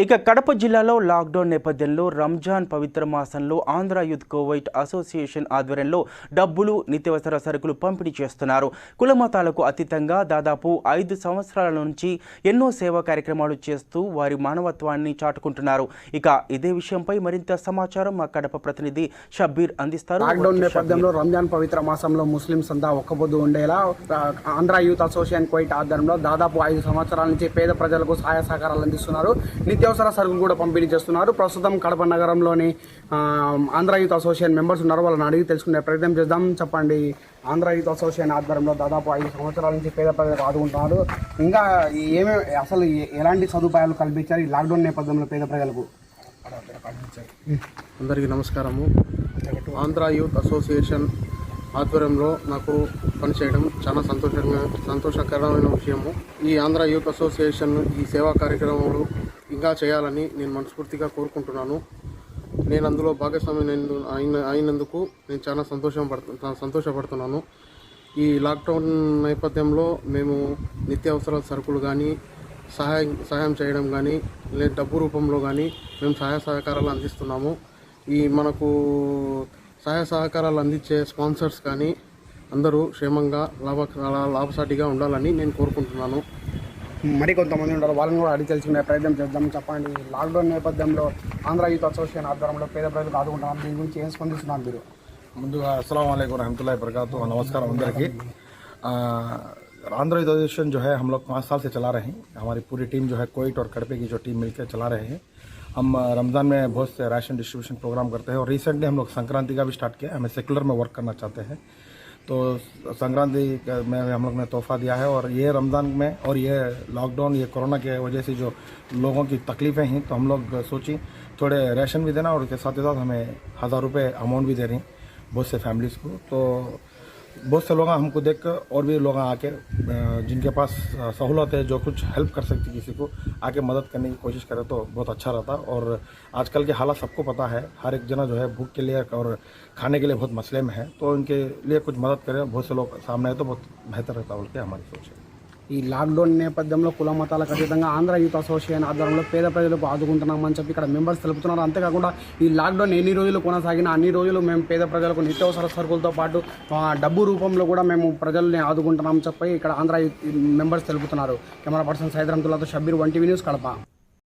ఇక కడప జిల్లాలో లాక్డౌన్ నేపథ్యంలో రంజాన్ పవిత్ర మాసంలో ఆంధ్ర యూత్ కోవైట్ అసోసియేషన్ ఆధ్వర్యంలో డబ్బులు నిత్యావసర సరుకులు పంపిణీ చేస్తున్నారు. కులమతాలకు అతీతంగా దాదాపు 5 సంవత్సరాల నుంచి ఎన్నో సేవా కార్యక్రమాలు చేస్తూ వారి మానవత్వాన్ని చాటుకుంటున్నారు. ఇక ఇదే విషయంపై మరింత సమాచారం మా కడప ప్రతినిధి షబ్బీర్ అందిస్తారు. లాక్డౌన్ నేపథ్యంలో రంజాన్ పవిత్ర మాసంలో ముస్లింస్ అంతా ఒక్కపొద్దు ఉండేలా ఆంధ్ర యూత్ అసోసియేషన్ కోవైట్ ఆధ్వర్యంలో దాదాపు 5 సంవత్సరాల నుంచి పేద ప్రజలకు సహాయ సహకారాలు అందిస్తున్నారు. నిత్యావసర సరుకులు కూడా పంపిణీ చేస్తున్నారు. ప్రస్తుతం కడప నగరంలోని ఆంధ్ర యూత్ అసోసియేషన్ మెంబర్స్ ఉన్నారు. వాళ్ళని అడిగి తెలుసుకునే ప్రయత్నం చేద్దాం. చెప్పండి, ఆంధ్ర యూత్ అసోసియేషన్ ఆధ్వర్యంలో దాదాపు 5 సంవత్సరాల నుంచి పేద ప్రజలకు ఆదుకుంటున్నారు. ఇంకా ఏమేమి అసలు ఎలాంటి సదుపాయాలు కల్పించారు ఈ లాక్డౌన్ నేపథ్యంలో పేద ప్రజలకు? అందరికీ నమస్కారము. ఆంధ్ర యూత్ అసోసియేషన్ ఆధ్వర్యంలో నాకు పనిచేయడం చాలా సంతోషకరమైన విషయము. ఈ ఆంధ్ర యూత్ అసోసియేషన్ ఈ సేవా కార్యక్రమాలు ఇంకా చేయాలని నేను మనస్ఫూర్తిగా కోరుకుంటున్నాను. నేను అందులో భాగస్వామ్యం అయినందుకు నేను చాలా సంతోషపడుతున్నాను. ఈ లాక్డౌన్ నేపథ్యంలో మేము నిత్యావసర సరుకులు కానీ సహాయం చేయడం కానీ లేదా డబ్బు రూపంలో కానీ మేము సహాయ సహకారాలు అందిస్తున్నాము. ఈ మనకు సహాయ సహకారాలు అందించే స్పాన్సర్స్ కానీ అందరూ క్షేమంగా లాభసాటిగా ఉండాలని నేను కోరుకుంటున్నాను. మరి కొంతమంది ఉంటారు, వాళ్ళని కూడా అడిగి తెలుసుకునే ప్రయత్నం చేద్దాం. చెప్పండి, లాక్డౌన్ నేపథ్యంలో ఆంధ్ర యూత్ అసోసియేషన్ ఆధ్వర్యంలో పేద ప్రజలకు ఆదుకుంటున్నారు. దీని గురించి ఏం స్పందిస్తున్నారు మీరు? ముందుగా అస్సలాము अलैकुम रहमतुल्लाहि वबरकातुहू। नमस्कार अंदरिकी। आंध्र यूथ एसोसिएशन जो है हम लोग 5 साल से चला रहे हैं। हमारी पूरी टीम जो है कोइट और कड़पे की जो टीम मिलकर चला रहे हैं। हम रमज़ान में बहुत से राशन डिस्ट्रीब्यूशन प्रोग्राम करते हैं और रिसेंटली हम लोग संक्रांति का भी स्टार्ट किया। हमें सेकुलर में वर्क करना चाहते हैं, तो संक्रांति में हम लोग ने तोहफ़ा दिया है। और ये रमज़ान में और ये लॉकडाउन ये कोरोना के वजह से जो लोगों की तकलीफ़ें हैं, तो हम लोग सोची थोड़े राशन भी देना और उसके साथ ही साथ हमें 1000 रुपये अमाउंट भी दे रही बहुत से फैमिलीज़ को। तो बहुत से लोग हमको देख कर और भी लोग आके जिनके पास सहूलत है, जो कुछ हेल्प कर सकती किसी को आके मदद करने की कोशिश करे तो बहुत अच्छा रहता। और आजकल के हालात सबको पता है, हर एक जना जो है भूख के लिए और खाने के लिए बहुत मसले में है, तो इनके लिए कुछ मदद करें, बहुत से लोग सामने है तो बहुत बेहतर रहता बोल के हमारी सोच है। ఈ లాక్డౌన్ నేపథ్యంలో కుల మతాలకు అతీతంగా ఆంధ్ర యూత్ అసోసియేషన్ ఆధ్వర్యంలో పేద ప్రజలకు ఆదుకుంటున్నామని చెప్పి ఇక్కడ మెంబర్స్ తెలుపుతున్నారు. అంతేకాకుండా ఈ లాక్డౌన్ ఎన్ని రోజులు కొనసాగినా అన్ని రోజులు మేము పేద ప్రజలకు నిత్యావసర సరుకులతో పాటు డబ్బు రూపంలో కూడా మేము ప్రజల్ని ఆదుకుంటున్నామని చెప్పి ఇక్కడ ఆంధ్ర యూత్ మెంబర్స్ తెలుపుతున్నారు. కెమెరా పర్సన్ సైద్ రహమతుల్లాతో షబ్బీర్, 1 టీవీ న్యూస్, కడప.